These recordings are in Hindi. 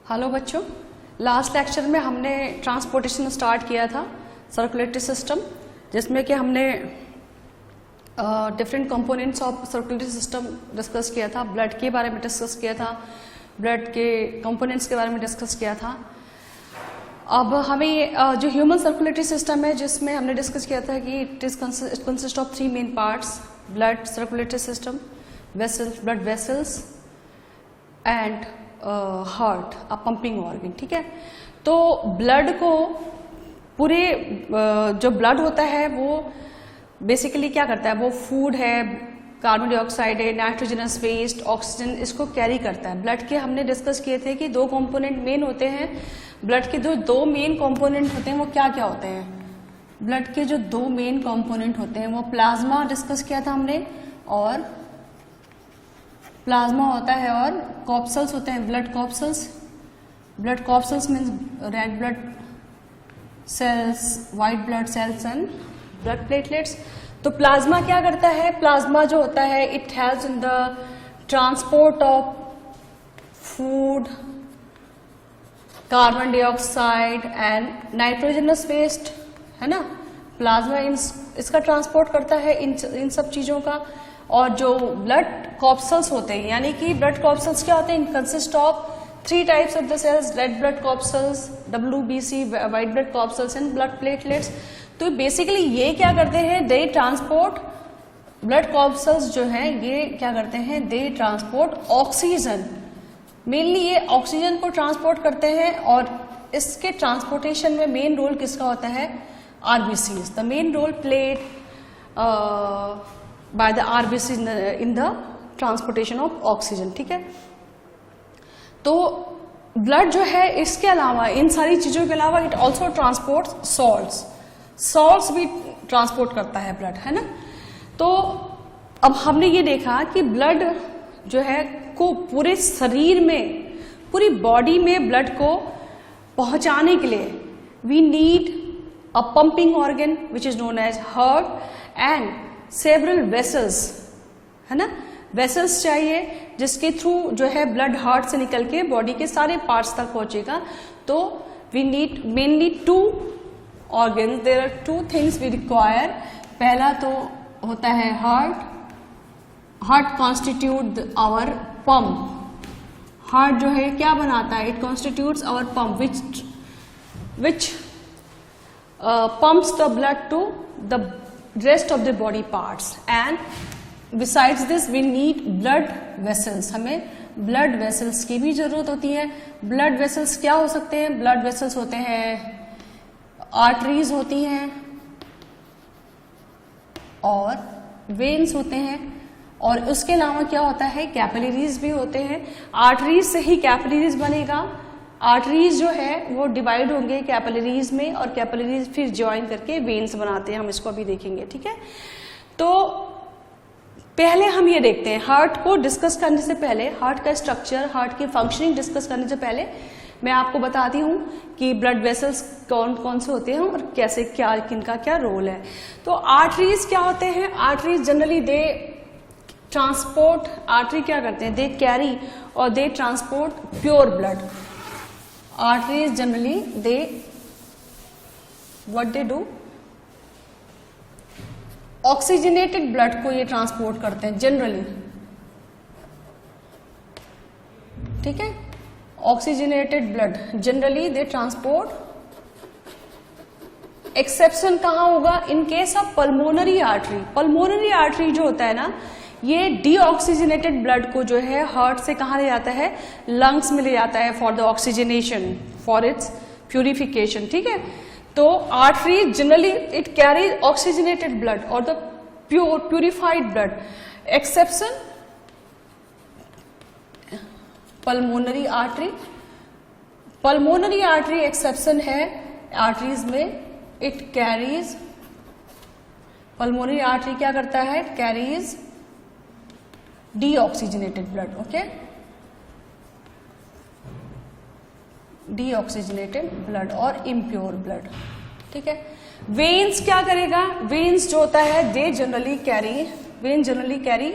हेलो बच्चों, लास्ट लेक्चर में हमने ट्रांसपोर्टेशन स्टार्ट किया था सर्कुलेटरी सिस्टम, जिसमें कि हमने different components of circulatory system discuss किया था। ब्लड के बारे में डिस्कस किया था, ब्लड के कंपोनेंट्स के बारे में डिस्कस किया था। अब हमें जो ह्यूमन सर्कुलेटरी सिस्टम है, जिसमें हमने डिस्कस किया था कि it consist of 3 main parts: blood circulatory system, vessels, blood vessels and heart, a pumping organ. ठीक है, तो ब्लड को पूरे जो ब्लड होता है वो बेसिकली क्या करता है, वो फूड है, कार्बन डाइऑक्साइड है, नाइट्रोजनस वेस्ट, ऑक्सीजन, इसको कैरी करता है। ब्लड के हमने डिस्कस किए थे कि 2 कंपोनेंट मेन होते हैं। ब्लड के जो 2 मेन कंपोनेंट होते हैं वो क्या क्या होते हैं? ब्लड के जो 2 मेन कंपोनेंट होते हैं वो प्लाज्मा डिस्कस किया था हमने, और प्लाज्मा होता है, और कॉप्सल्स होते हैं, blood corpuscles. Blood corpuscles means red blood cells, white blood cells and blood platelets. तो प्लाज्मा क्या करता है? प्लाज्मा जो होता है, it helps in the transport of food, carbon dioxide and nitrogenous waste, है ना। प्लाज्मा इसका ट्रांसपोर्ट करता है इन सब चीजों का। और जो ब्लड कॉप्सल्स होते हैं, यानी कि ब्लड कॉप्सल्स क्या होते हैं? Consist of 3 types of the cells: red blood corpuscles, WBC white blood corpuscles and blood platelets. तो बेसिकली ये क्या करते हैं? दे ट्रांसपोर्ट, ब्लड कॉप्सल्स जो है ये क्या करते हैं? दे ट्रांसपोर्ट ऑक्सीजन। मेनली ये ऑक्सीजन को ट्रांसपोर्ट करते हैं, और इसके ट्रांसपोर्टेशन में मेन रोल किसका होता है? RBCs। The main role played by the RBC in the transportation of oxygen। ठीक है, तो ब्लड जो है, इसके अलावा, इन सारी चीजों के अलावा, इट ऑल्सो ट्रांसपोर्ट सॉल्ट्स भी ट्रांसपोर्ट करता है ब्लड, है ना। तो अब हमने ये देखा कि ब्लड जो है को पूरे शरीर में, पूरी बॉडी में ब्लड को पहुंचाने के लिए we need a pumping organ which is known as heart and several vessels, है ना। वेसल्स चाहिए जिसके थ्रू जो है ब्लड हार्ट से निकल के बॉडी के सारे पार्ट्स तक पहुंचेगा। तो we need mainly 2 organs, there are 2 things we require. पहला तो होता है heart constitute our pump. Heart जो है क्या बनाता है? It constitutes our pump which pumps the blood to the rest of the body parts, and besides this we need blood vessels। हमें blood vessels की भी जरूरत होती है। blood vessels क्या हो सकते हैं? blood vessels होते हैं, arteries होती हैं, और veins होते हैं, और उसके अलावा क्या होता है? कैपिलरीज भी होते हैं। आर्टरीज से ही कैपिलरीज बनेगा। आर्टरीज जो है वो डिवाइड होंगे कैपिलरीज में, और कैपिलरीज फिर ज्वाइन करके वेन्स बनाते हैं। हम इसको अभी देखेंगे, ठीक है। तो पहले हम ये देखते हैं, हार्ट को डिस्कस करने से पहले, हार्ट का स्ट्रक्चर, हार्ट की फंक्शनिंग डिस्कस करने से पहले मैं आपको बताती हूँ कि ब्लड वेसल्स कौन कौन से होते हैं और कैसे, क्या, किनका क्या रोल है। तो आर्टरीज क्या होते हैं? Arteries generally they transport, artery क्या करते हैं? दे कैरी और they transport pure blood. Arteries generally what they do? Oxygenated blood को ये ट्रांसपोर्ट करते हैं जनरली, ठीक है। Oxygenated blood generally they transport. Exception कहां होगा? In case of pulmonary artery. Pulmonary artery जो होता है ना, ये डीऑक्सीजनेटेड ब्लड को जो है हार्ट से कहां ले जाता है? लंग्स में ले जाता है for the oxygenation, for its purification, ठीक है। तो artery generally it carries oxygenated blood और the purified blood. Exception pulmonary artery. Pulmonary artery exception है आर्टरीज में, इट कैरीज, पल्मोनरी आर्टरी क्या करता है? It carries deoxygenated blood, okay, deoxygenated blood और इम्प्योर ब्लड, ठीक है। वेन्स क्या करेगा? वेन्स जो होता है they generally carry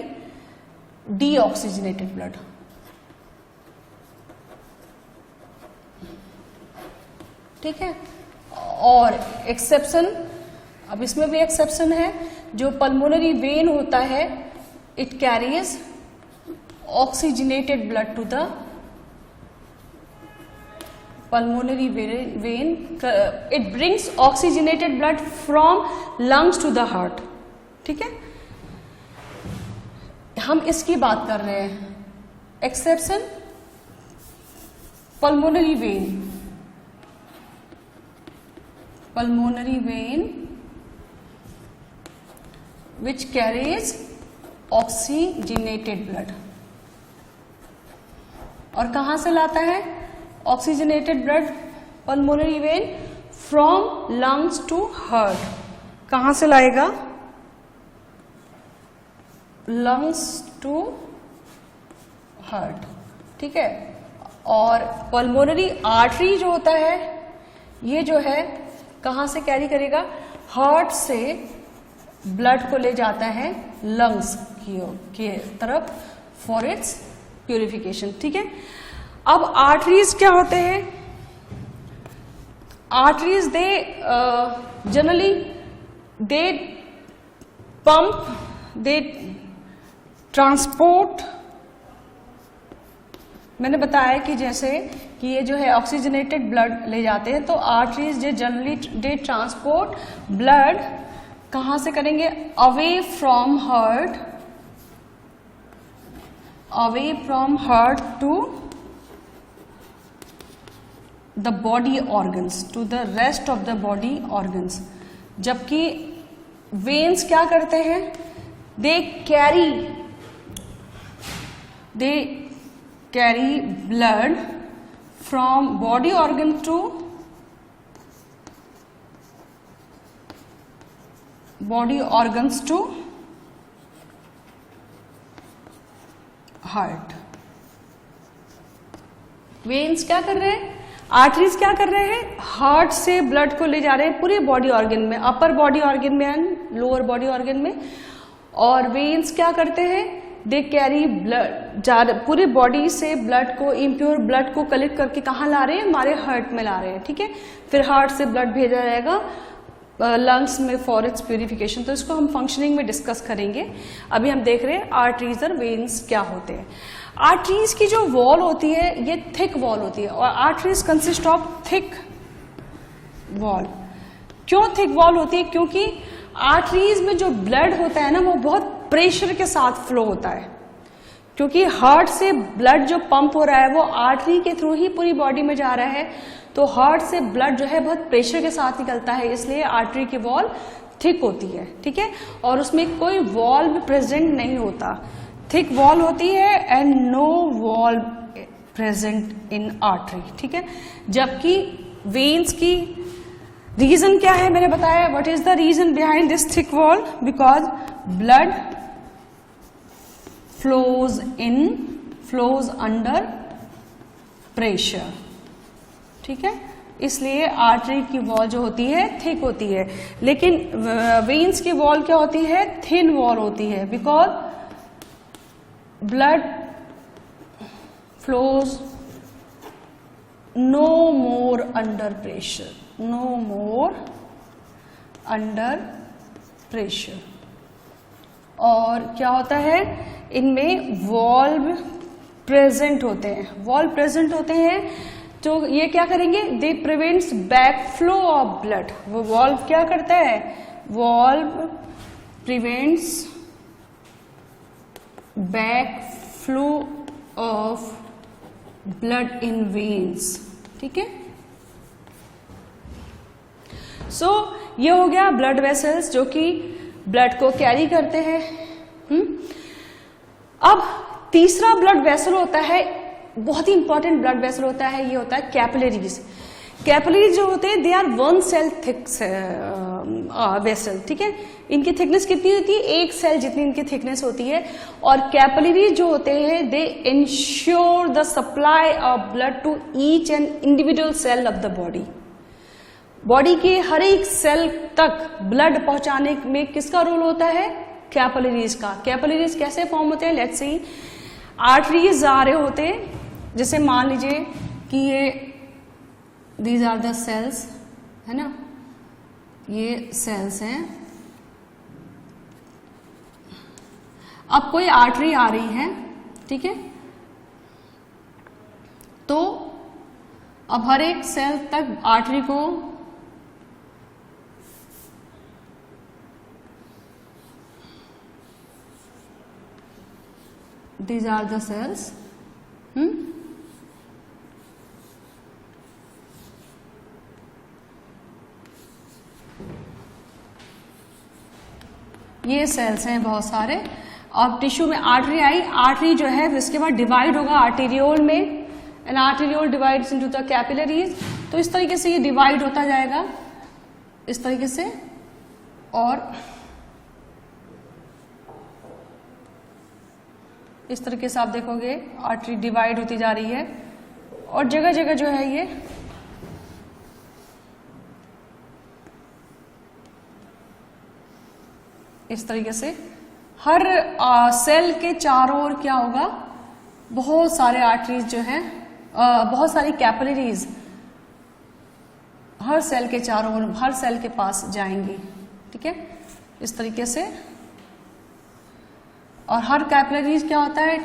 deoxygenated blood. ठीक है। और एक्सेप्शन, अब इसमें भी एक्सेप्शन है, जो पल्मोनरी वेन होता है it carries oxygenated blood to the pulmonary vein, it brings oxygenated blood from lungs to the heart, ठीक है। हम इसकी बात कर रहे हैं, exception pulmonary vein which carries oxygenated blood, और कहां से लाता है oxygenated blood pulmonary vein? From lungs to heart. कहां से लाएगा? लंग्स टू हार्ट, ठीक है। और पल्मोनरी आर्टरी जो होता है ये जो है कहां से कैरी करेगा? हार्ट से ब्लड को ले जाता है लंग्स की तरफ फॉर इट्स प्यूरिफिकेशन, ठीक है। अब आर्टरीज क्या होते हैं? Arteries they generally they pump, they transport, मैंने बताया कि जैसे कि ये जो है ऑक्सीजनेटेड ब्लड ले जाते हैं, तो आर्टरीज जो जनरली दे ट्रांसपोर्ट ब्लड कहां से करेंगे? Away from heart to the body organs, to the rest of the body organs. जबकि वेन्स क्या करते हैं? They carry blood from body organ to body organs to heart. Veins क्या कर रहे हैं? आर्टरीज क्या कर रहे हैं? हार्ट से ब्लड को ले जा रहे हैं पूरे बॉडी ऑर्गन में, अपर बॉडी ऑर्गन में एंड लोअर बॉडी ऑर्गन में। और वेन्स क्या करते हैं? दे कैरी ब्लड, पूरे बॉडी से ब्लड को, इम्प्योर ब्लड को कलेक्ट करके कहाँ ला रहे हैं? हमारे हार्ट में ला रहे हैं, ठीक है। फिर हार्ट से ब्लड भेजा जाएगा लंग्स में फॉर इट्स प्यूरिफिकेशन। तो इसको हम फंक्शनिंग में डिस्कस करेंगे। अभी हम देख रहे हैं आर्टरीज और वेन्स क्या होते हैं। आर्टरीज की जो वॉल होती है ये थिक वॉल होती है, और arteries consist of thick wall. क्यों थिक वॉल होती है? क्योंकि आर्टरीज में जो ब्लड होता है ना वो बहुत प्रेशर के साथ फ्लो होता है, क्योंकि हार्ट से ब्लड जो पंप हो रहा है वो आर्टरी के थ्रू ही पूरी बॉडी में जा रहा है, तो हार्ट से ब्लड जो है बहुत प्रेशर के साथ निकलता है, इसलिए आर्टरी की वॉल थिक होती है, ठीक है। और उसमें कोई वॉल भी प्रेजेंट नहीं होता, थिक वॉल होती है and no wall present in artery, ठीक है। जबकि वेन्स की रीजन क्या है? मैंने बताया what is the reason behind this thick wall? Because blood flows under pressure, ठीक है। इसलिए आर्टरी की वॉल जो होती है थिक होती है, लेकिन वेन्स की वॉल क्या होती है? थिन वॉल होती है, because blood flows no more under pressure, no more under pressure. और क्या होता है? इनमें वॉल्व प्रेजेंट होते हैं, वॉल्व प्रेजेंट होते हैं, तो ये क्या करेंगे? They prevents back flow of blood. वो वॉल्व क्या करता है? Valve prevents back flow of blood in veins, ठीक है। सो ये हो गया ब्लड वेसल्स जो कि ब्लड को कैरी करते हैं। अब तीसरा ब्लड वेसल होता है, बहुत ही इंपॉर्टेंट ब्लड वेसल होता है, ये होता है कैपिलरीज। कैपिलरीज जो होते हैं they are one cell thick vessel, ठीक है। इनकी थिकनेस कितनी होती है? एक सेल जितनी इनकी थिकनेस होती है। और कैपिलरीज जो होते हैं they ensure the supply of blood to each and individual cell of the body. Body के हर एक सेल तक ब्लड पहुंचाने में किसका रोल होता है? कैपिलरीज का। कैपिलरीज कैसे फॉर्म होते हैं? लेट्स सी, आर्टरीज आ रहे होते हैं, जैसे मान लीजिए कि ये दीज आर द सेल्स, है ना, ये सेल्स हैं। अब कोई आर्टरी आ रही है, ठीक है, तो अब हर एक सेल तक आर्टरी को these are the cells, ये सेल्स हैं बहुत सारे। अब टिश्यू में आर्टरी आई, आर्टरी जो है इसके बाद डिवाइड होगा आर्टेरियोल में, and arteriole divides into the capillaries. तो इस तरीके से ये डिवाइड होता जाएगा इस तरीके से, और इस तरीके से आप देखोगे आर्टरी डिवाइड होती जा रही है, और जगह जगह जो है ये इस तरीके से हर सेल के चारों ओर क्या होगा, बहुत सारे आर्टरीज जो हैं, बहुत सारी कैपिलरीज हर सेल के चारों ओर, हर सेल के पास जाएंगी, ठीक है, इस तरीके से। और हर कैपिलरीज क्या होता है,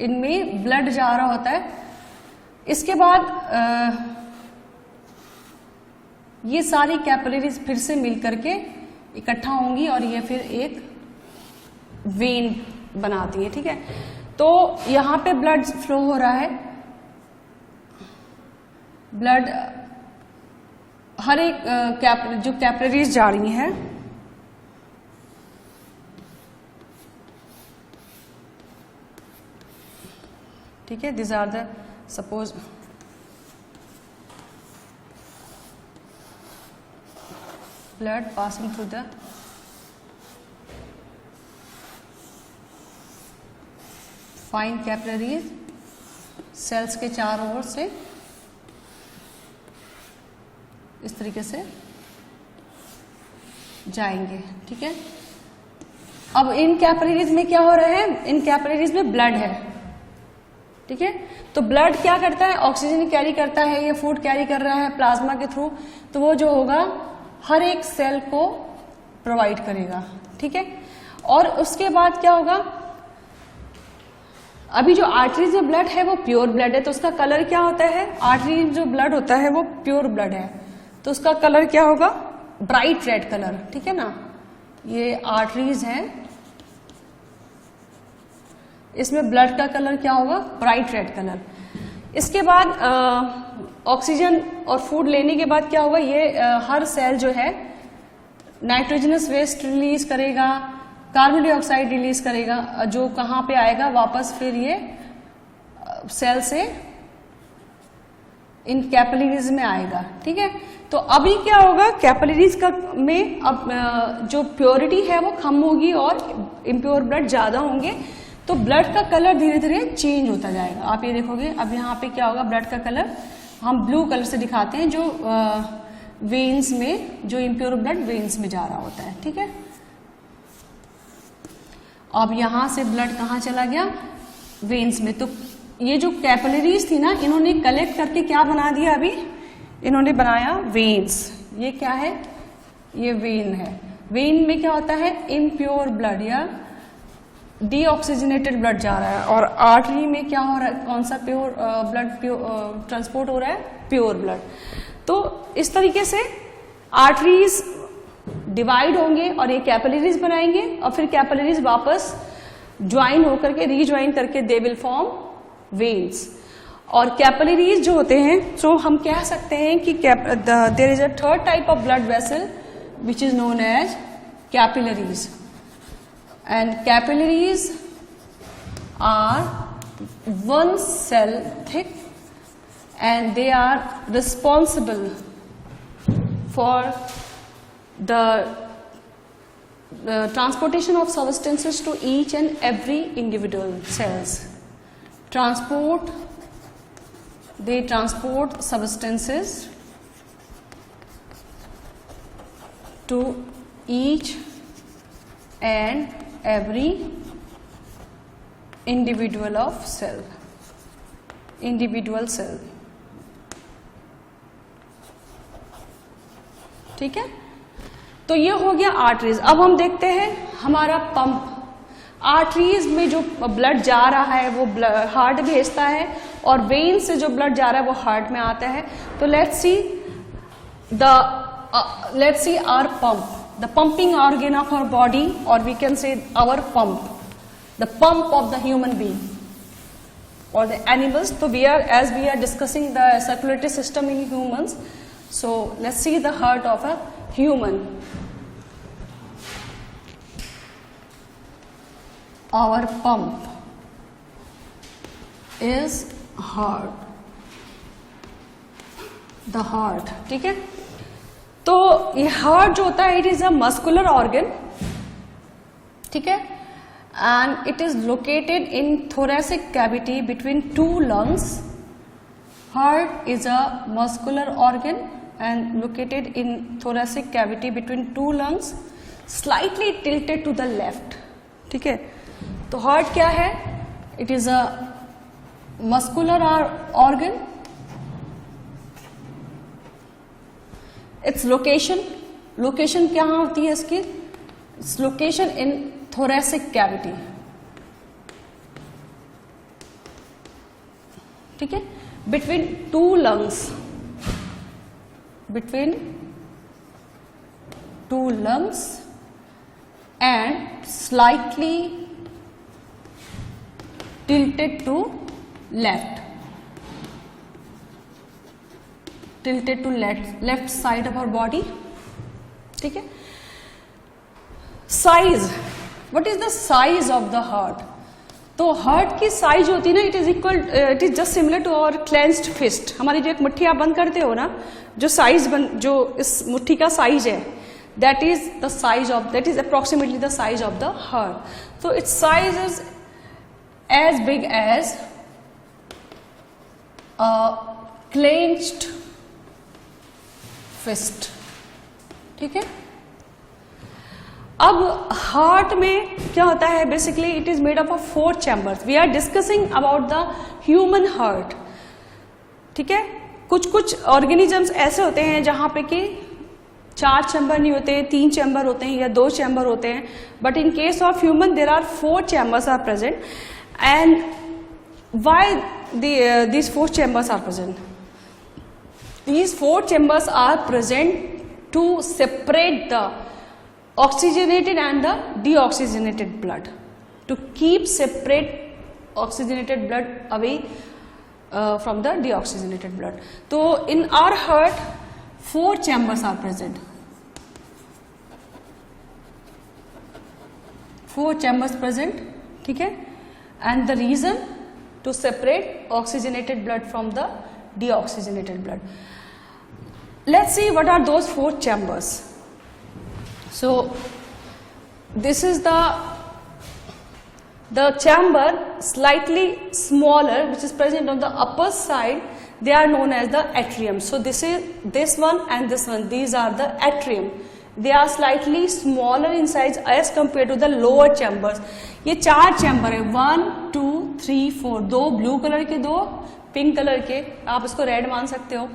इनमें ब्लड जा रहा होता है। इसके बाद ये सारी कैपिलरीज फिर से मिल करके इकट्ठा होंगी और ये फिर एक वेन बनाती है, ठीक है। तो यहां पे ब्लड फ्लो हो रहा है, ब्लड हर एक जो कैपिलरीज जा रही हैं, ठीक है, this are the suppose blood passing through the fine capillaries, cells के चारों ओर से इस तरीके से जाएंगे, ठीक है। अब इन कैपिलरीज में क्या हो रहा है, इन कैपिलरीज में ब्लड है, ठीक है। तो ब्लड क्या करता है, ऑक्सीजन कैरी करता है, ये फूड कैरी कर रहा है प्लाज्मा के थ्रू, तो वो जो होगा हर एक सेल को प्रोवाइड करेगा, ठीक है। और उसके बाद क्या होगा, अभी जो आर्टरीज में ब्लड है वो प्योर ब्लड है, तो उसका कलर क्या होता है, आर्टरी जो ब्लड होता है वो प्योर ब्लड है, तो उसका कलर क्या होगा, ब्राइट रेड कलर, ठीक है ना। ये आर्टरीज हैं, इसमें ब्लड का कलर क्या होगा, ब्राइट रेड कलर। इसके बाद ऑक्सीजन और फूड लेने के बाद क्या होगा, ये हर सेल जो है नाइट्रोजनस वेस्ट रिलीज करेगा, कार्बन डाइऑक्साइड रिलीज करेगा, जो कहाँ पे आएगा वापस, फिर ये सेल से इन कैपिलरीज में आएगा, ठीक है। तो अभी क्या होगा, कैपिलरीज का में अब जो प्योरिटी है वो कम होगी और इम्प्योर ब्लड ज्यादा होंगे, तो ब्लड का कलर धीरे धीरे चेंज होता जाएगा। आप ये देखोगे अब यहाँ पे क्या होगा, ब्लड का कलर हम ब्लू कलर से दिखाते हैं, जो वेन्स में, जो इम्प्योर ब्लड वेन्स में जा रहा होता है, ठीक है। अब यहां से ब्लड कहाँ चला गया, वेन्स में। तो ये जो कैपिलरीज थी ना, इन्होंने कलेक्ट करके क्या बना दिया, अभी इन्होंने बनाया वेन्स। ये क्या है, ये वेन है। वेन में क्या होता है, इम्प्योर ब्लड या डीऑक्सीजनेटेड ब्लड जा रहा है, और आर्टरी में क्या हो रहा है, कौन सा प्योर ब्लड ट्रांसपोर्ट हो रहा है, प्योर ब्लड। तो इस तरीके से आर्टरीज डिवाइड होंगे और ये कैपिलरीज बनाएंगे, और फिर कैपिलरीज वापस ज्वाइन होकर के, रीज्वाइन करके दे विल फॉर्म वेन्स। और कैपिलरीज जो होते हैं, तो हम कह सकते हैं कि there is a third type of blood vessel which is known as capillaries, and capillaries are one cell thick and they are responsible for the transportation of substances to each and every individual cells. They transport substances to each and every individual cell. ठीक है, तो ये हो गया आर्टरीज। अब हम देखते हैं हमारा पंप। आर्टरीज में जो ब्लड जा रहा है वो हार्ट भेजता है, और वेन से जो ब्लड जा रहा है वो हार्ट में आता है। तो let's see our pump, the pumping organ of our body, और we can say our pump, the pump of the human being or the animals. So as we are discussing the circulatory system in humans, so let's see the heart of a human. Our pump is heart, the heart, ठीक है। तो ये हार्ट जो होता है it is a muscular organ, ठीक है, and it is located in thoracic cavity between two lungs. Heart is a muscular organ and located in thoracic cavity between two lungs, slightly tilted to the left, ठीक है। तो heart क्या है? It is a muscular organ. Its location क्या होती है इसकी? Its location in thoracic cavity, ठीक है, between two lungs and slightly tilted to left side of our body, ठीक है। Size, What is the size of the heart? तो हार्ट की साइज होती है ना, it is just similar to our clenched fist. हमारी जो एक मुट्ठी आप बंद करते हो ना, जो इस मुट्ठी का साइज है, that is approximately the size of the heart. तो its size is as big as clenched fist, ठीक है। अब हार्ट में क्या होता है? Basically it is made up of 4 chambers. We are discussing about the human heart, ठीक है। कुछ ऑर्गेनिजम्स ऐसे होते हैं जहां पे कि 4 चैम्बर नहीं होते, 3 चैम्बर होते हैं या 2 चैम्बर होते हैं, but in case of human there are 4 chambers are present. And why these 4 chambers are present? These 4 chambers are present to separate the oxygenated and the deoxygenated blood, to keep separate oxygenated blood away from the deoxygenated blood. So in our heart 4 chambers are present, 4 chambers present, ठीक है। And the reason to separate oxygenated blood from the deoxygenated blood. Let's see what are those 4 chambers. So this is the chamber slightly smaller which is present on the upper side. They are known as the atrium. So this one and this one, these are the atrium. They are slightly smaller in size as compared to the lower chambers. ये 4 चैम्बर है, 1 2 3 4, 2 ब्लू कलर के, 2 पिंक कलर के, आप इसको रेड मान सकते हो।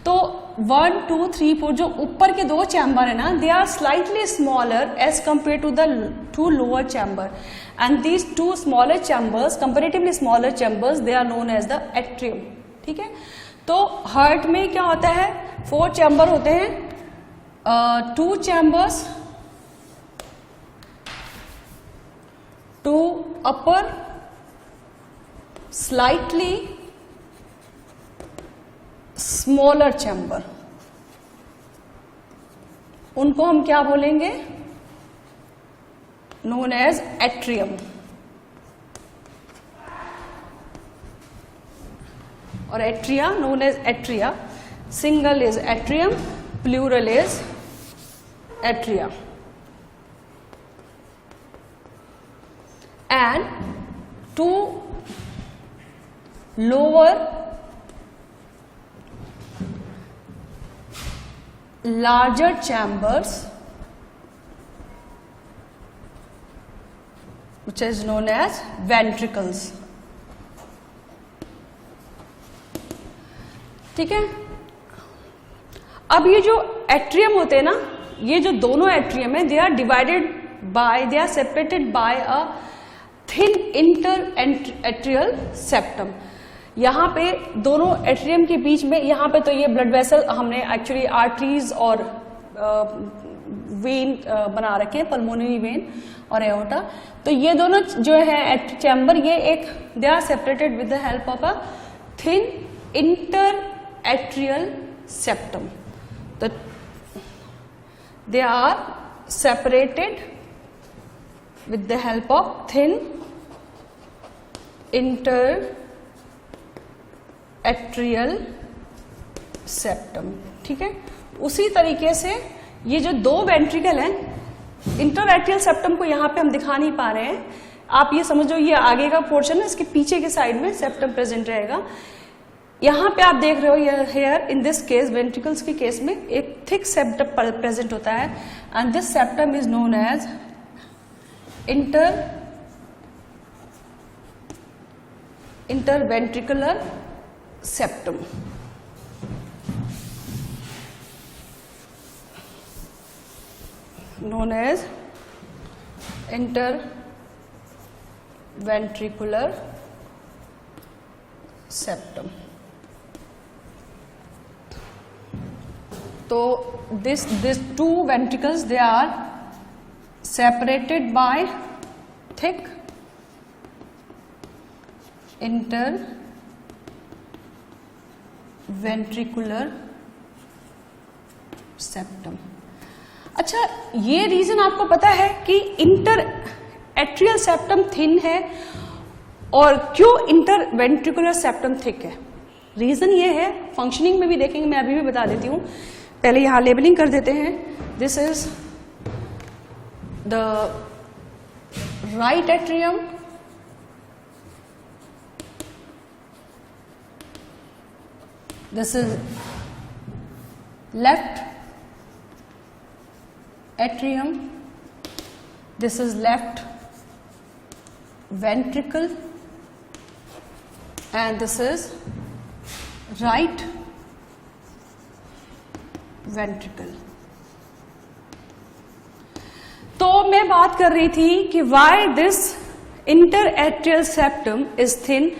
तो 1 2 3 4 जो ऊपर के 2 चैम्बर है ना, they are slightly smaller as compare to the 2 lower chamber, and these 2 smaller chambers, comparatively smaller chambers, they are known as the atrium, ठीक है। तो हार्ट में क्या होता है? 4 चैम्बर होते हैं, 2 chambers, 2 upper slightly smaller chamber, उनको हम क्या बोलेंगे? known as atrium, और atria known as atria, single is atrium, plural is atria. And 2 lower larger chambers which is known as ventricles, ठीक है। अब ये जो एट्रियम होते हैं ना, ये जो दोनों एट्रियम है, they are divided by, they are separated by a thin inter atrial septum. यहाँ पे दोनों एट्रियम के बीच में, यहाँ पे तो ये ब्लड वेसल हमने एक्चुअली आर्टरीज और वेन बना रखे हैं, पल्मोनरी वेन और एओर्टा। तो ये दोनों जो है चैम्बर, ये एक they are separated with the help of a thin inter atrial septum. तो they are separated with the help of thin interatrial septum। ठीक है, उसी तरीके से ये जो दो वेंट्रिकल हैं, इंटरएट्रियल सेप्टम को यहाँ पे हम दिखा नहीं पा रहे हैं, आप ये समझो ये आगे का पोर्शन है, इसके पीछे के साइड में सेप्टम प्रेजेंट रहेगा। यहाँ पे आप देख रहे हो ये here, in this case ventricles के केस में एक थिक सेप्टम प्रेजेंट होता है, and this septum is known as interventricular septum। known as interventricular septum। तो this two ventricles, they are separated by thick interventricular septum। अच्छा, ये रीजन आपको पता है कि इंटर एट्रियल सेप्टम थिन है और क्यों इंटरवेंट्रिकुलर सेप्टम थिक है? रीजन ये है, फंक्शनिंग में भी देखेंगे, मैं अभी भी बता देती हूँ, पहले यहां लेबलिंग कर देते हैं। This is the right atrium, this is left atrium, this is left ventricle, and this is right ventricle। तो मैं बात कर रही थी कि why this interatrial septum is thin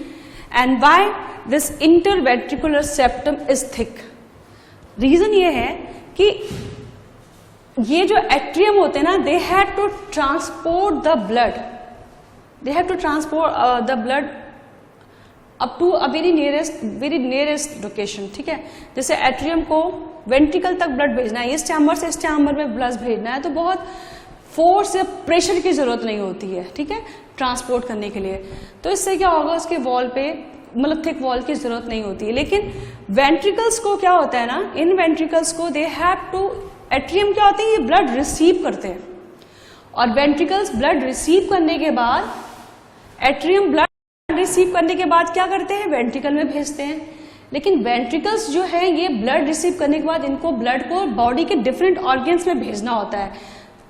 and why this interventricular septum is thick. Reason ये है कि ये जो एट्रियम होते हैं ना, they have to transport the blood, they have to transport the blood up to a very nearest location. ठीक है, जैसे एट्रियम को वेंट्रिकल तक ब्लड भेजना है, इस चैम्बर से इस चैम्बर में ब्लड भेजना है, तो बहुत फोर्स या प्रेशर की जरूरत नहीं होती है। ठीक है, ट्रांसपोर्ट करने के लिए। तो इससे क्या होगा, उसके वॉल पे मतलब थिक वॉल की जरूरत नहीं होती है। लेकिन वेंट्रिकल्स को क्या होता है ना, इन वेंट्रिकल्स को दे हैव टू, एट्रियम क्या होते हैं, ये ब्लड रिसीव करते हैं, और वेंट्रिकल्स ब्लड रिसीव करने के बाद, एट्रियम ब्लड रिसीव करने के बाद क्या करते हैं, वेंट्रिकल में भेजते हैं। लेकिन वेंट्रिकल्स जो है, ये ब्लड रिसीव करने के बाद इनको ब्लड को बॉडी के डिफरेंट ऑर्गन्स में भेजना होता है,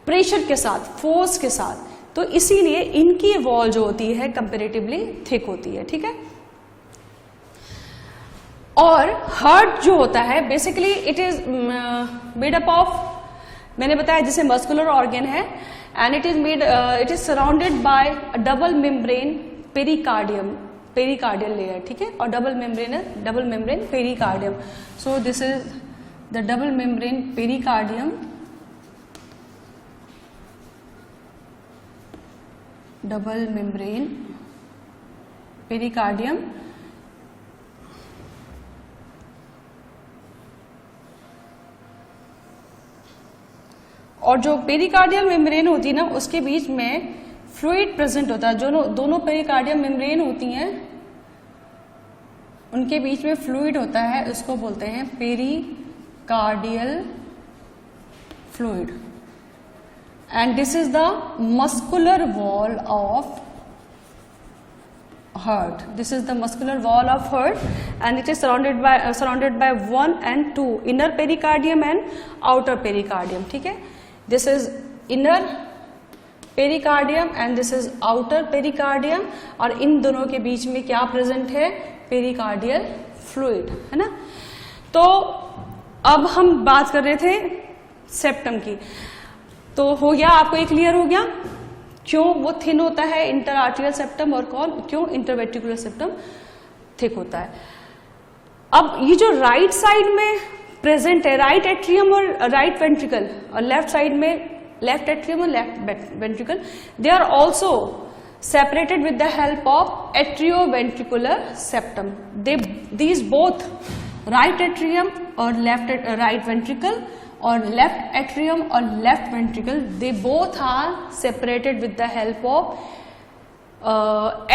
प्रेशर के साथ, फोर्स के साथ। तो इसीलिए इनकी वॉल जो होती है कंपैरेटिवली थिक होती है। ठीक है, और हार्ट जो होता है basically it is made up of, मैंने बताया जैसे मस्कुलर ऑर्गन है, and it is surrounded by double membrane pericardium, pericardial layer. ठीक है, और double membrane pericardium. So this is the double membrane pericardium, double membrane pericardium. और जो पेरिकार्डियल मेम्ब्रेन होती है ना, उसके बीच में फ्लूइड प्रेजेंट होता है। जो दोनों पेरिकार्डियल मेम्ब्रेन होती हैं उनके बीच में फ्लूइड होता है, उसको बोलते हैं pericardial fluid. And this is the muscular wall of heart. This is the muscular wall of heart, and it is surrounded by 1 and 2 inner pericardium and outer pericardium. ठीक है, this is inner pericardium and this is outer pericardium, और इन दोनों के बीच में क्या प्रेजेंट है, पेरिकार्डियल फ्लूइड, है ना। तो अब हम बात कर रहे थे सेप्टम की, तो हो गया आपको ये क्लियर हो गया क्यों वो थिन होता है इंटर आर्टेरियल सेप्टम और क्यों इंटरवेंट्रिकुलर सेप्टम थिक होता है। अब ये जो राइट साइड में प्रेजेंट है, राइट एट्रियम और राइट वेंट्रिकल, और लेफ्ट साइड में लेफ्ट एट्रियम और left ventricle, they are also separated with the help of atrioventricular septum. These both, right atrium or right ventricle or left atrium or left ventricle, they both are separated with the help of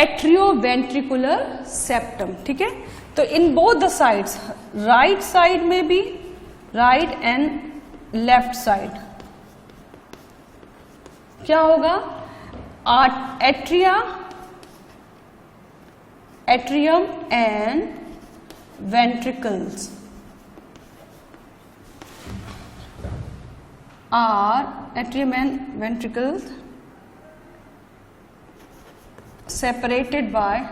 atrioventricular septum. ठीक है, तो in both the sides, right side में भी, right and left side क्या होगा? Atrium and ventricles are separated by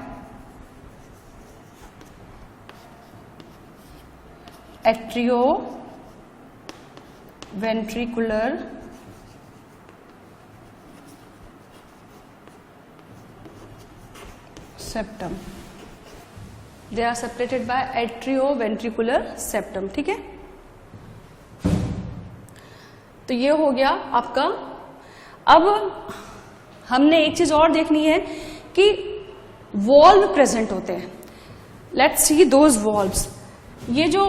atrioventricular septum. They are separated by atrioventricular septum. ठीक है, तो ये हो गया आपका। अब हमने एक चीज और देखनी है कि वॉल्व प्रेजेंट होते हैं। Let's see those valves. ये जो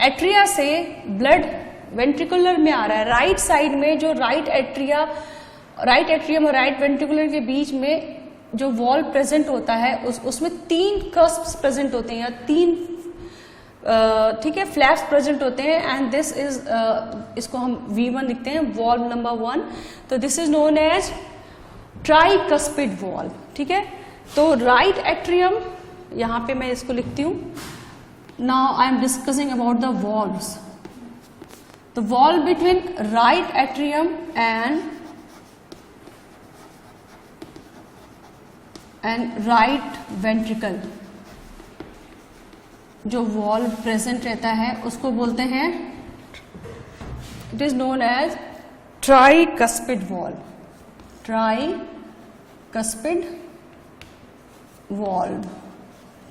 एट्रिया से ब्लड वेंट्रिकुलर में आ रहा है, राइट साइड में जो राइट एट्रियम और राइट वेंट्रिकुलर के बीच में जो वॉल प्रेजेंट होता है उसमें 3 कस्प्स प्रेजेंट होते हैं या 3 ठीक है फ्लैप्स प्रेजेंट होते हैं, एंड दिस इज इसको हम V1 लिखते हैं, वॉल्व नंबर 1। तो this is known as tricuspid valve. ठीक है, तो राइट एट्रियम, यहां पे मैं इसको लिखती हूं। Now I am discussing about the valves. The valve between right atrium and right ventricle, जो वॉल्व प्रेजेंट रहता है उसको बोलते हैं, it is known as tricuspid valve. Tricuspid valve.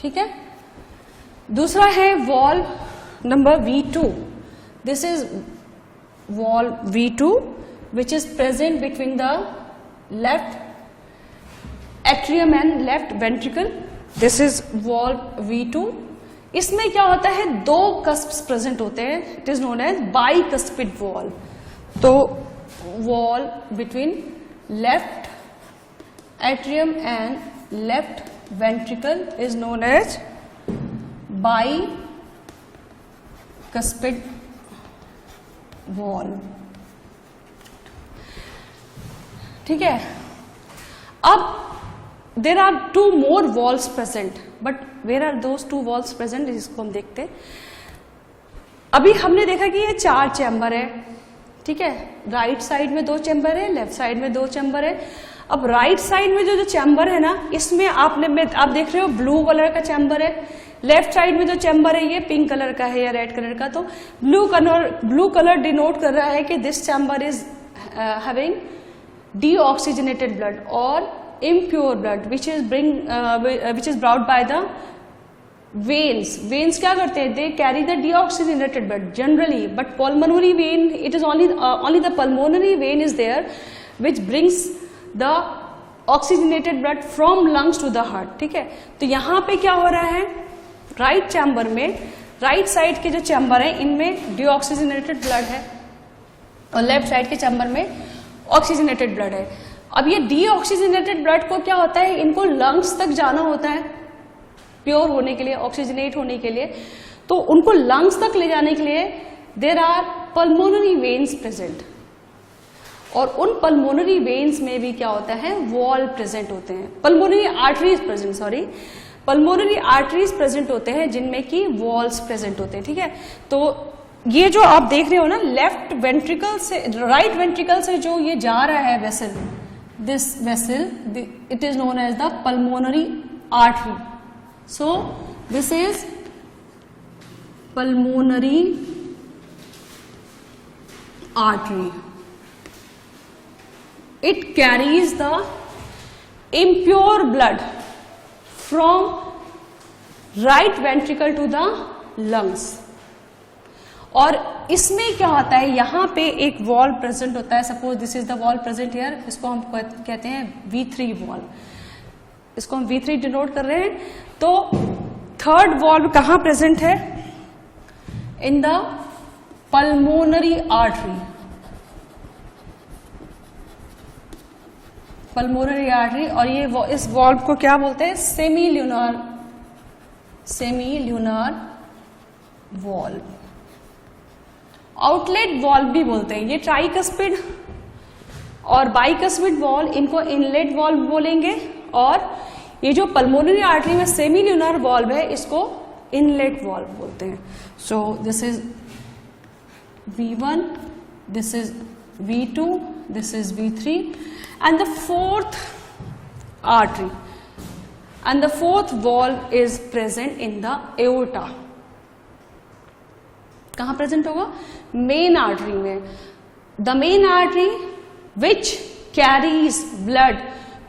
ठीक है, दूसरा है valve number V2। This is valve V2 which is present between the left atrium and left ventricle. This is valve V2। इसमें क्या होता है, 2 कस्प्स प्रेजेंट होते हैं, it is known as bicuspid valve. तो valve between left atrium and left ventricle is known as bicuspid valve. ठीक है, अब there are 2 more walls present, but where are those 2 walls present, इसको हम देखते हैं। अभी हमने देखा कि ये 4 चैम्बर है। ठीक है, राइट साइड में 2 चैम्बर है, लेफ्ट साइड में 2 चैम्बर है। अब राइट साइड में जो चैम्बर है ना, इसमें आप देख रहे हो ब्लू कलर का चैम्बर है। लेफ्ट साइड में जो चैम्बर है ये पिंक कलर का है या रेड कलर का। तो ब्लू कलर डिनोट कर रहा है कि this chamber is having deoxygenated blood और impure blood which is brought by the veins. Veins क्या करते हैं, they carry the deoxygenated blood generally, but pulmonary vein, it is only the pulmonary vein is there which brings the oxygenated blood from lungs to the heart. ठीक है, तो यहाँ पे क्या हो रहा है, राइट चैम्बर में, राइट साइड के जो चैम्बर है इनमें डीऑक्सीजनेटेड ब्लड है और लेफ्ट साइड के चैम्बर में ऑक्सीजनेटेड ब्लड है। अब ये डीऑक्सीजनेटेड ब्लड को क्या होता है, इनको लंग्स तक जाना होता है प्योर होने के लिए, ऑक्सीजनेट होने के लिए। तो उनको लंग्स तक ले जाने के लिए there are pulmonary veins present, और उन पल्मोनरी वेन्स में भी क्या होता है, वॉल प्रेजेंट होते हैं, पल्मोनरी आर्टरीज प्रेजेंट होते हैं जिनमें की वॉल्स प्रेजेंट होते हैं। ठीक है, तो ये जो आप देख रहे हो ना, लेफ्ट वेंट्रिकल से राइट वेंट्रिकल से जो ये जा रहा है vessel, this vessel it is known as the pulmonary artery. So this is pulmonary artery. It carries the impure blood from right ventricle to the lungs. और इसमें क्या होता है, यहाँ पे एक वॉल्व प्रेजेंट होता है. Suppose this is the valve present here. इसको हम कहते हैं V3 वॉल्व. इसको हम V3 डिनोट कर रहे हैं. तो थर्ड वॉल्व कहाँ प्रेजेंट है? In the pulmonary artery. Pulmonary artery. और ये इस वॉल्व को क्या बोलते हैं? सेमील्यूनर वॉल्व. आउटलेट वॉल्व भी बोलते हैं. ये ट्राइकस्पिड और बाइकस्पिड वॉल्व, इनको इनलेट वॉल्व बोलेंगे. और ये जो पल्मोनरी आर्टरी में सेमील्यूनर वॉल्व है, इसको इनलेट वॉल्व बोलते हैं. So this is V1, this is V2, this is V3, and the fourth artery and the fourth valve is present in the aorta. कहाँ प्रेजेंट होगा? मेन आर्टरी में. The main artery which carries blood,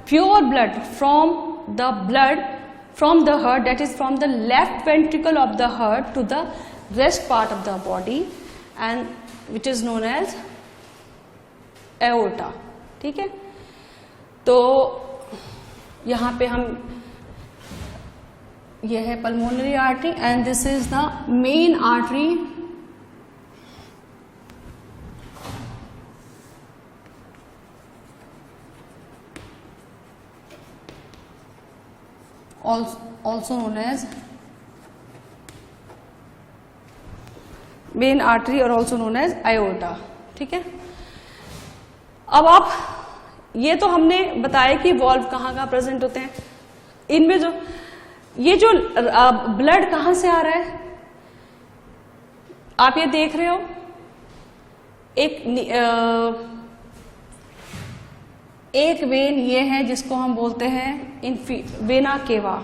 pure blood from the heart, that is from the left ventricle of the heart to the rest part of the body, and which is known as aorta. ठीक है. तो यहाँ पे हम, यह है pulmonary artery and this is the main artery. also known as main artery और ऑल्सो नोन एज आयोटा. ठीक है. अब आप, ये तो हमने बताया कि वॉल्व कहाँ प्रेजेंट होते हैं. इनमें जो ये जो ब्लड कहाँ से आ रहा है, आप ये देख रहे हो. एक वेन ये है जिसको हम बोलते हैं वेना केवा.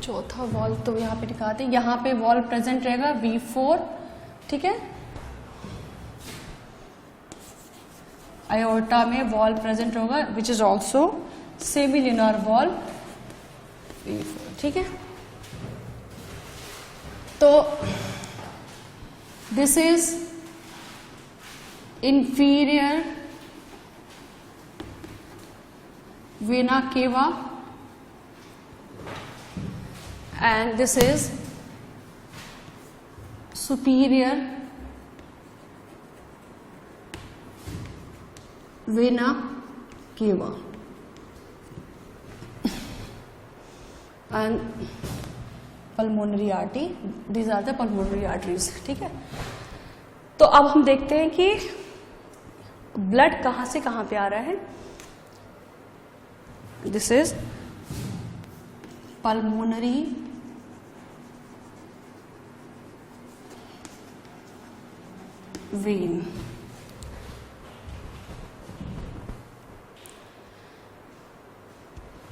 चौथा वॉल्व तो यहाँ पे दिखाते हैं. यहाँ पे वॉल्व प्रेजेंट रहेगा V4. ठीक है. आयोटा में वॉल्व प्रेजेंट होगा विच इज ऑल्सो सेमील्यूनर वॉल्व V4. ठीक है. तो दिस इज इंफीरियर वेना केवा and this is superior vena cava and pulmonary artery. These are the pulmonary arteries. ठीक है. तो अब हम देखते हैं कि ब्लड कहाँ से कहाँ पे आ रहा है. This is pulmonary vein.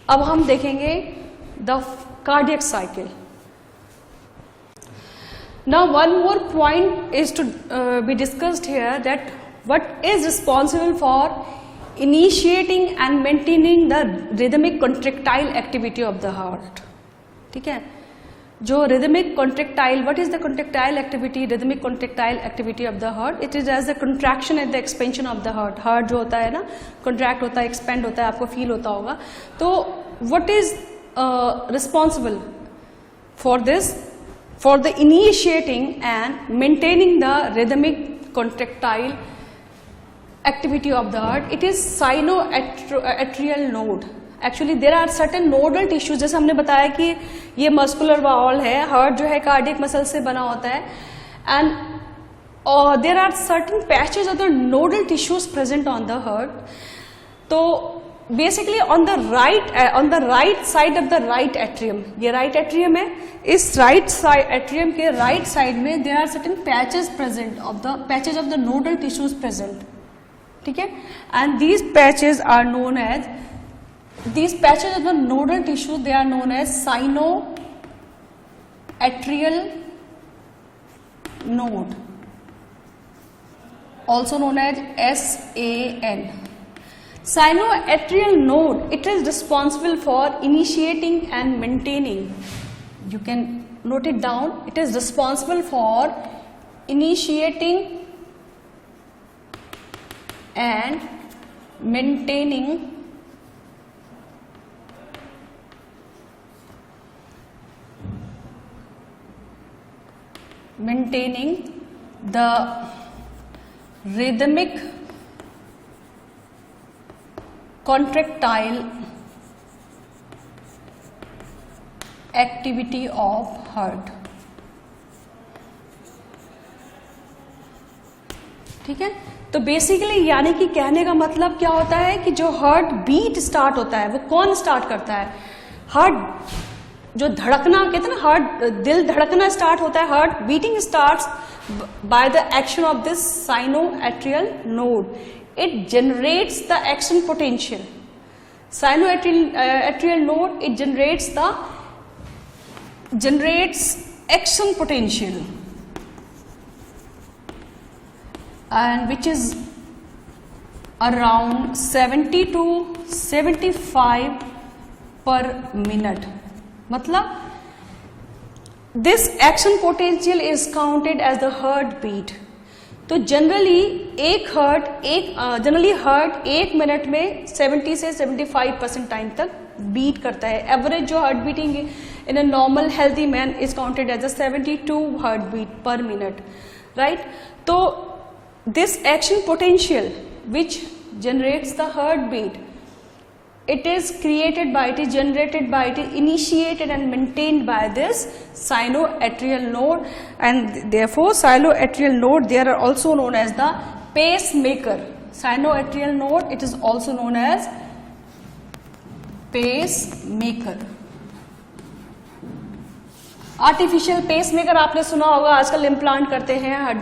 अब हम देखेंगे the cardiac cycle. Now one more point is to be discussed here, that what is responsible for initiating and maintaining the rhythmic contractile activity of the heart. ठीक है. जो rhythmic contractile, what is the contractile activity, rhythmic contractile activity of the heart? It is as the contraction and the expansion of the heart. Heart जो होता है ना, contract होता है, expand होता है, आपको feel होता होगा. तो what is responsible for this, for the initiating and maintaining the rhythmic contractile activity of the heart? It is sinoatrial node. Actually there are certain nodal tissues. जैसे हमने बताया कि ये मस्कुलर वॉल है, हार्ट जो है कार्डियक मसल से बना होता है, and there are certain patches of the nodal tissues present on the heart. तो basically on the right side of the right atrium, ये राइट एट्रियम है, इस राइट साइड एट्रियम के राइट साइड में there are certain patches present of the nodal tissues present, ठीक है, and these patches are known as, these patches of the nodal tissue, they are known as sinoatrial node, also known as SAN. Sinoatrial node, it is responsible for initiating and maintaining, you can note it down, it is responsible for initiating and maintaining the rhythmic contractile activity of heart, ठीक है। तो बेसिकली यानी कि कहने का मतलब क्या होता है कि जो हार्ट बीट स्टार्ट होता है वो कौन स्टार्ट करता है? हार्ट जो धड़कना, कहते हैं ना हार्ट, दिल धड़कना स्टार्ट होता है, heart beating starts by the action of this sinoatrial node, it generates the action potential, sinoatrial node it generates action potential and which is around 70 to 75 per minute. मतलब this action potential is counted as the heart beat. तो जनरली हार्ट एक मिनट में 70 से 75% टाइम तक बीट करता है। एवरेज जो heart beating in a normal healthy man is counted as a 72 heart beat per minute, right. तो this action potential which generates the heart beat, it is created by, it is generated by, it is initiated and maintained by this sinoatrial node, and therefore sinoatrial node, they are also known as the pacemaker. Sinoatrial node, it is also known as pacemaker. Artificial pacemaker आपने सुना होगा, आजकल इम्प्लांट करते हैं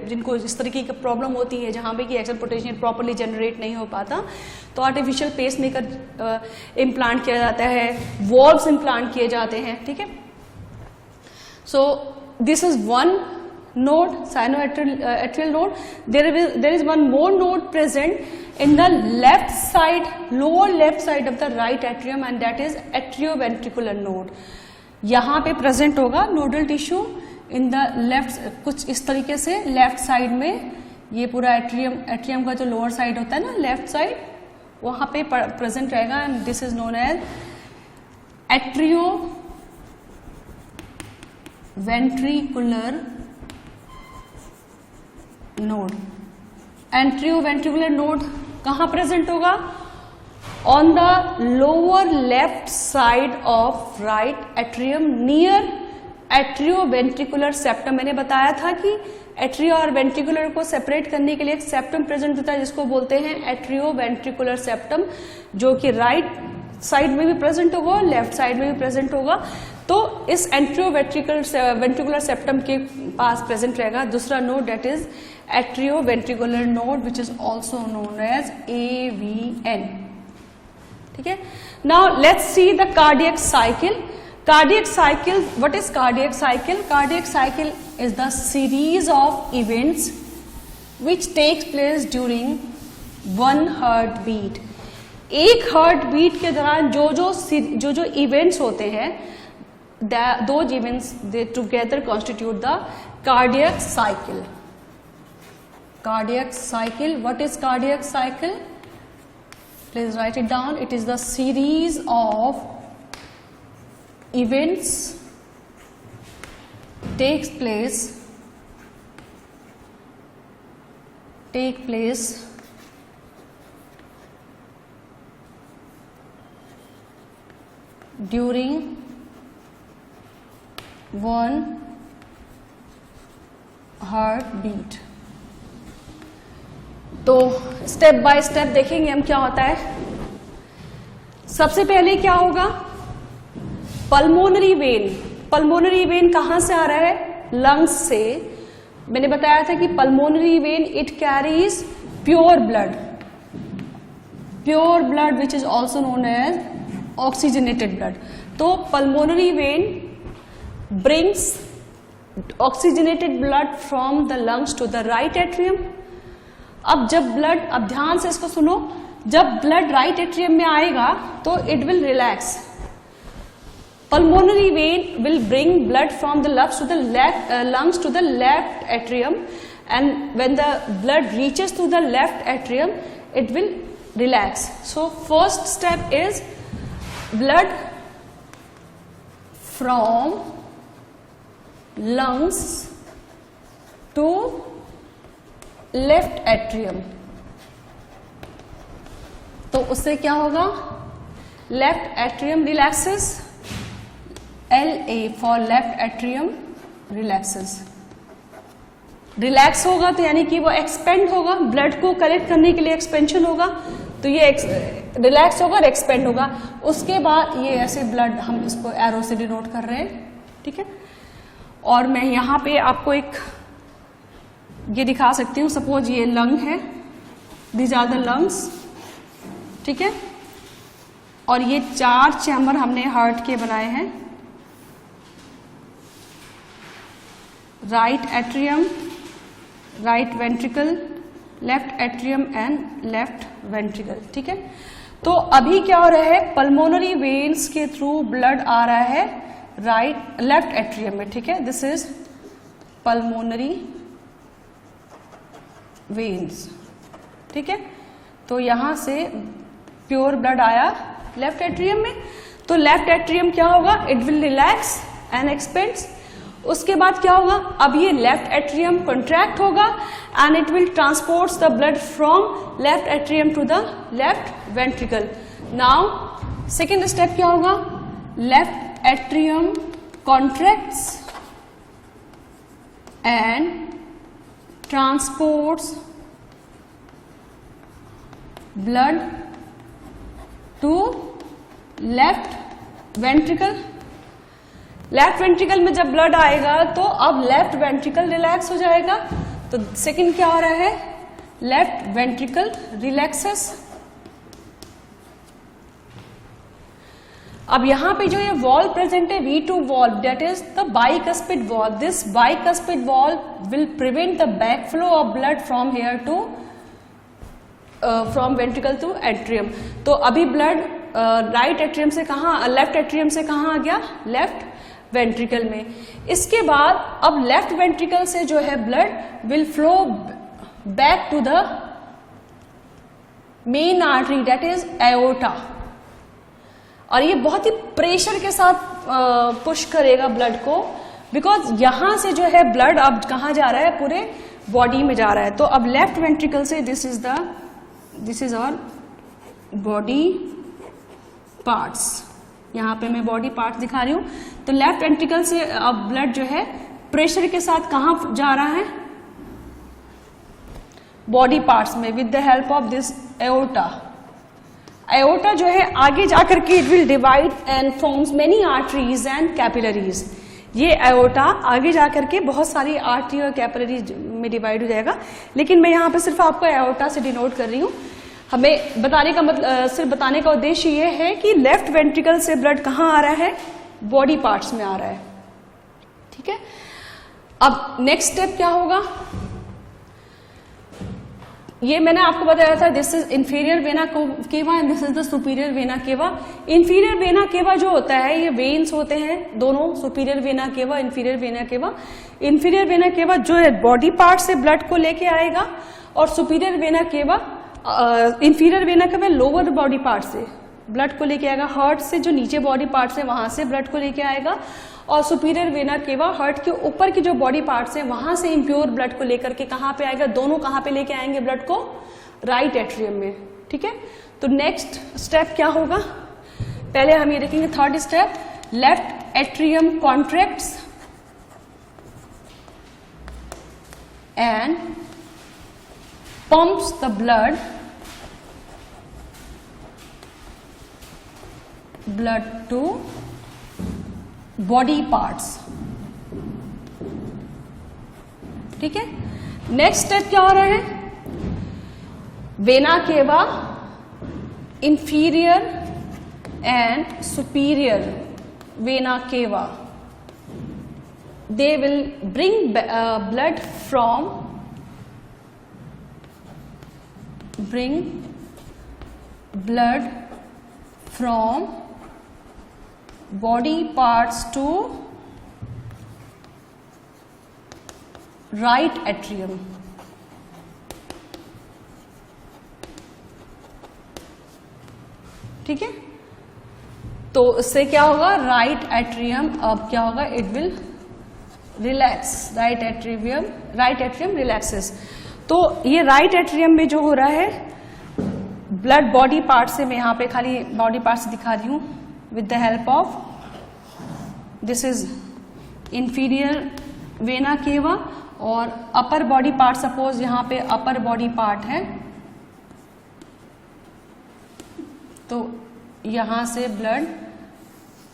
जिनको इस तरीके की प्रॉब्लम होती है जहां पे कि एक्शन पोटेंशियल प्रॉपर्ली जनरेट नहीं हो पाता, तो आर्टिफिशियल पेसमेकर इम्प्लांट किया जाता है, वॉल्व्स इम्प्लांट किए जाते हैं, ठीक है। So this is one node, sinoatrial node. There is one more node present in the left side, lower left side of the right atrium, and that is atrioventricular node. यहाँ पे प्रेजेंट होगा nodal tissue in the left, कुछ इस तरीके से लेफ्ट साइड में, ये पूरा एट्रियम का जो लोअर साइड होता है ना, लेफ्ट साइड, वहां पे प्रेजेंट रहेगा, and this is known as atrioventricular node. Atrioventricular node कहाँ प्रेजेंट होगा? On the lower left side of right atrium near atrioventricular septum. मैंने बताया था कि एट्रियो और वेंट्रिकुलर को सेपरेट करने के लिए एक सेप्टम प्रेजेंट होता है जिसको बोलते हैं एट्रियोवेंट्रिकुलर सेप्टम, जो कि राइट साइड में भी प्रेजेंट होगा और लेफ्ट साइड में भी प्रेजेंट होगा। तो इस एट्रियोवेंट्रिकुलर सेप्टम के पास प्रेजेंट रहेगा दूसरा node, that is atrioventricular node, which is also known as AVN, ठीक है। Now let's see the cardiac cycle. Cardiac cycle, what is cardiac cycle? Cardiac cycle is the series of events which takes place during one heartbeat. एक heartbeat के दौरान जो events होते हैं, those events they together constitute the cardiac cycle. Cardiac cycle, what is cardiac cycle? Please write it down. It is the series of events take place during one heartbeat. तो स्टेप बाय स्टेप देखेंगे हम क्या होता है। सबसे पहले क्या होगा, पल्मोनरी वेन। पल्मोनरी वेन कहां से आ रहा है, लंग्स से। मैंने बताया था कि pulmonary vein it carries pure blood which is also known as oxygenated blood. तो pulmonary vein brings oxygenated blood from the lungs to the right atrium. अब जब ब्लड, अब ध्यान से इसको सुनो, जब ब्लड राइट एट्रियम में आएगा तो it will relax. Pulmonary vein will bring blood from the lungs to the left atrium, and when the blood reaches to the left atrium, it will relax. So first step is blood from lungs to left atrium. तो उससे क्या होगा, left atrium relaxes, LA for left atrium relaxes. Relax होगा तो यानी कि वो एक्सपेंड होगा, ब्लड को कलेक्ट करने के लिए एक्सपेंशन होगा, तो ये रिलैक्स होगा और एक्सपेंड होगा। उसके बाद ये ऐसे ब्लड, हम इसको एरो से डिनोट कर रहे हैं, ठीक है। और मैं यहाँ पे आपको एक ये दिखा सकती हूँ, सपोज ये लंग है, दीज आर द लंग्स, ठीक है। और ये 4 चैम्बर हमने हार्ट के बनाए हैं, right atrium, right ventricle, left atrium and left ventricle, ठीक है। तो अभी क्या हो रहा है, पल्मोनरी वेन्स के थ्रू ब्लड आ रहा है लेफ्ट एट्रियम में, ठीक है। दिस इज पल्मोनरी वेन्स, ठीक है। तो यहां से प्योर ब्लड आया लेफ्ट एट्रियम में, तो लेफ्ट एट्रियम क्या होगा, it will relax and expands. उसके बाद क्या होगा, अब ये लेफ्ट एट्रियम कॉन्ट्रैक्ट होगा and it will transports the blood from left atrium to the left ventricle. Now second step क्या होगा, left atrium contracts and transports blood to left ventricle. Left ventricle में जब ब्लड आएगा तो अब लेफ्ट वेंट्रिकल रिलैक्स हो जाएगा। तो सेकंड क्या हो रहा है, लेफ्ट वेंट्रिकल रिलैक्सेस। अब यहां पे जो ये वॉल्व प्रेजेंट है, V2 valve, that is the bicuspid valve. This bicuspid valve will prevent the back flow of blood from here to from ventricle to atrium. तो अभी ब्लड राइट एट्रियम से कहाँ, लेफ्ट एट्रियम से कहाँ आ गया, लेफ्ट वेंट्रिकल में। इसके बाद अब लेफ्ट वेंट्रिकल से जो है blood will flow back to the main artery, that is aorta. और ये बहुत ही प्रेशर के साथ पुश करेगा ब्लड को, बिकॉज यहां से जो है ब्लड अब कहाँ जा रहा है, पूरे बॉडी में जा रहा है। तो अब लेफ्ट वेंट्रिकल से this is our body parts, यहां पे मैं बॉडी पार्ट्स दिखा रही हूं। तो लेफ्ट वेंट्रिकल से अब ब्लड जो है प्रेशर के साथ कहां जा रहा है, बॉडी पार्ट्स में, with the help of this aorta. Aorta जो है आगे जाकर के it will divide and forms many arteries and capillaries. ये एओर्टा आगे जाकर के बहुत सारी आर्टरी और कैपिलरीज में डिवाइड हो जाएगा, लेकिन मैं यहाँ पे सिर्फ आपको एओर्टा से डिनोट कर रही हूँ। हमें बताने का मतलब, सिर्फ बताने का उद्देश्य ये है कि लेफ्ट वेंट्रिकल से ब्लड कहाँ आ रहा है, बॉडी पार्ट्स में आ रहा है, ठीक है। अब नेक्स्ट स्टेप क्या होगा, ये मैंने आपको बताया था, दिस इज इंफीरियर वेना केवा and this is the superior vena केवा। इंफीरियर वेना केवा जो होता है, ये वेन्स होते हैं दोनों, सुपीरियर वेना केवा, इंफीरियर वेना केवा। इंफीरियर वेना केवा जो है बॉडी पार्ट से ब्लड को लेके आएगा, और सुपीरियर वेना केवा, इंफीरियर वेना केवा लोअर बॉडी पार्ट से ब्लड को लेके आएगा, हार्ट से जो नीचे बॉडी पार्ट है वहां से ब्लड को लेके आएगा, और सुपीरियर वेना केवा हार्ट के ऊपर की जो बॉडी पार्ट्स है वहां से इम्प्योर ब्लड को लेकर के कहां पे आएगा, दोनों कहां पे लेके आएंगे ब्लड को, राइट एट्रियम में, ठीक है। तो नेक्स्ट स्टेप क्या होगा, पहले हम ये देखेंगे third step, left atrium contracts and pumps the blood blood to body parts. ठीक है, नेक्स्ट स्टेप क्या हो रहा है? Vena cava inferior and superior vena केवा, they will bring blood from body parts to right atrium. ठीक है, तो इससे क्या होगा? राइट एट्रियम अब क्या होगा? It will relax, right atrium relaxes. तो ये राइट एट्रियम में जो हो रहा है ब्लड बॉडी पार्ट से, मैं यहाँ पे खाली बॉडी पार्ट से दिखा रही हूँ with the help of, this is inferior vena केवा और अपर बॉडी पार्ट. सपोज यहाँ पे अपर बॉडी पार्ट है, तो यहां से ब्लड,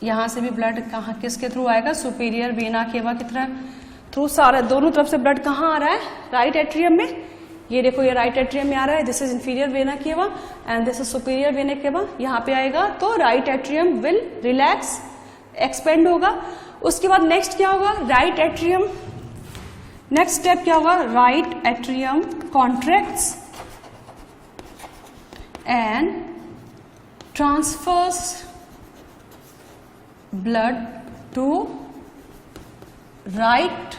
यहां से भी ब्लड कहाँ किसके थ्रू आएगा? सुपीरियर वेना केवा की थ्रू. सारा दोनों तरफ से ब्लड कहाँ आ रहा है? राइट एट्रियम में. ये देखो, ये राइट एट्रियम में आ रहा है. दिस इज इंफीरियर वेना केवा and this is superior vena केवा. यहाँ पे आएगा तो right atrium will relax, expand होगा. उसके बाद नेक्स्ट क्या होगा? राइट एट्रियम, नेक्स्ट स्टेप क्या होगा? Right atrium contracts and transfers blood to right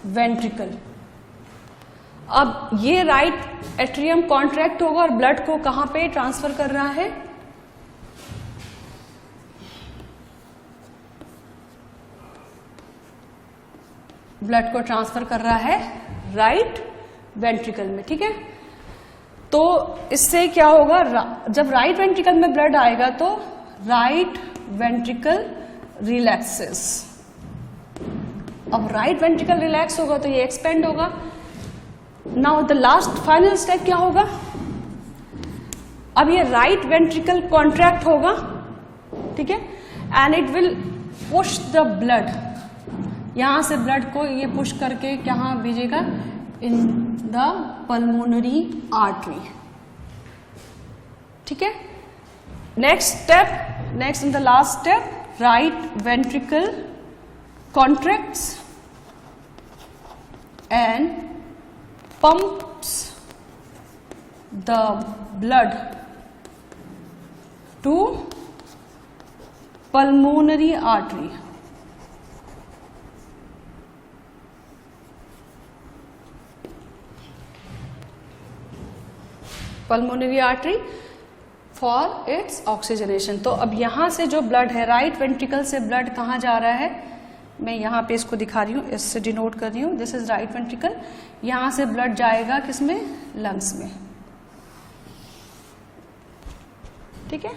ventricle. अब ये राइट एट्रियम कॉन्ट्रैक्ट होगा और ब्लड को कहां पे ट्रांसफर कर रहा है? ब्लड को ट्रांसफर कर रहा है राइट वेंट्रिकल में. ठीक है, तो इससे क्या होगा? जब राइट वेंट्रिकल में ब्लड आएगा तो राइट वेंट्रिकल रिलैक्सेस. अब राइट वेंट्रिकल रिलैक्स होगा तो ये एक्सपेंड होगा. Now the last final step क्या होगा? अब ये राइट वेंट्रिकल कॉन्ट्रैक्ट होगा. ठीक है, and it will push the blood, यहां से ब्लड को ये पुश करके कहां भेजेगा? In the pulmonary artery. ठीक है, next step, next in the last step, right ventricle contracts and pumps the blood to pulmonary artery. Pulmonary artery for its oxygenation. तो अब यहां से जो ब्लड है, राइट वेंट्रिकल से ब्लड कहां जा रहा है? मैं यहाँ पे इसको दिखा रही हूँ, इससे डिनोट कर रही हूँ. This is right ventricle. यहाँ से ब्लड जाएगा किसमें? लंग्स में. ठीक है,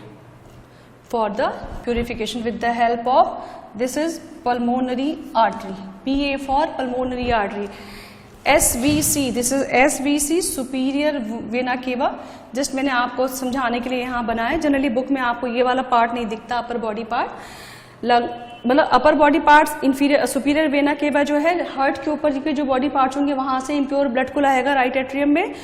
for the purification with the help of, this is pulmonary artery. PA for pulmonary artery. SVC, this is SVC superior vena केवा. जस्ट मैंने आपको समझाने के लिए यहाँ बनाया. जनरली बुक में आपको ये वाला पार्ट नहीं दिखता, अपर बॉडी पार्ट. मतलब upper body parts, inferior superior vena cava जो है, हार्ट के ऊपर के जो बॉडी पार्ट्स होंगे वहां से इम्प्योर ब्लड को लाएगा राइट एट्रियम में.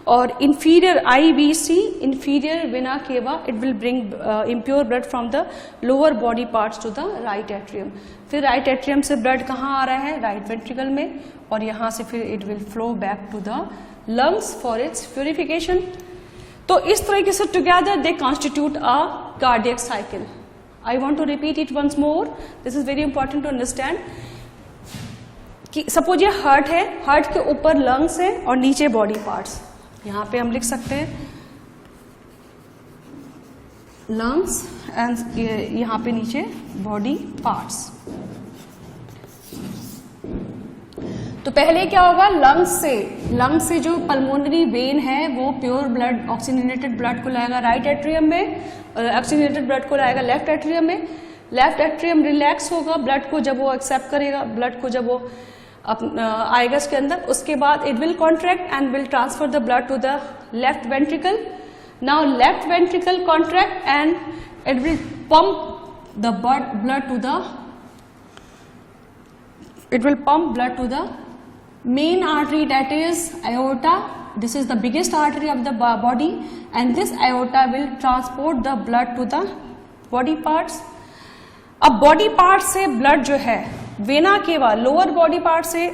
और inferior IVC inferior vena cava, it will bring impure blood from the lower body parts to the right atrium. फिर राइट एट्रियम से ब्लड कहाँ आ रहा है? राइट वेंट्रिकल में. और यहाँ से फिर it will flow back to the lungs for its purification. तो इस तरीके से together they constitute a cardiac cycle. I want to repeat it once more. This is very important to understand. कि सपोज ये हार्ट है, हार्ट के ऊपर लंग्स है और नीचे बॉडी पार्ट्स. यहाँ पे हम लिख सकते हैं लंग्स एंड यहाँ पे नीचे बॉडी पार्ट्स. तो पहले क्या होगा? लंग्स से जो पल्मोनरी वेन है वो प्योर ब्लड, ऑक्सीजनेटेड ब्लड को लाएगा राइट एट्रियम में, ऑक्सीजनेटेड ब्लड को लाएगा लेफ्ट एट्रियम में. लेफ्ट एट्रियम रिलैक्स होगा ब्लड को, जब वो एक्सेप्ट करेगा ब्लड को, जब वो आएगा इसके अंदर. उसके बाद it will contract and will transfer the blood to the left ventricle. Now left ventricle contract and it will pump the blood to the, it will pump blood to the main artery, that is aorta. This is the biggest artery of the body, and this aorta will transport the blood to the body parts. अब बॉडी पार्ट से ब्लड जो है vena cava, lower body part से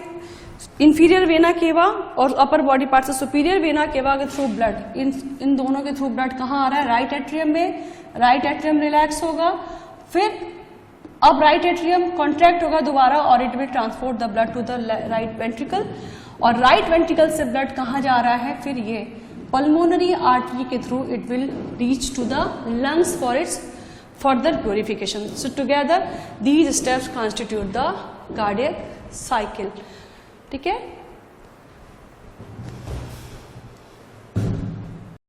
इंफीरियर वेना केवा और अपर बॉडी पार्ट से सुपीरियर वेना केवा के थ्रू ब्लड, इन दोनों के थ्रू ब्लड कहाँ आ रहा है? राइट एट्रियम में. राइट एट्रियम रिलैक्स होगा, फिर अब राइट एट्रियम कॉन्ट्रैक्ट होगा दोबारा और it will transport the blood to the right ventricle. और राइट वेंट्रिकल से ब्लड कहाँ जा रहा है? फिर ये पल्मोनरी आर्टरी के through it will reach to the lungs for its further purification. So together these steps constitute the cardiac cycle. ठीक है.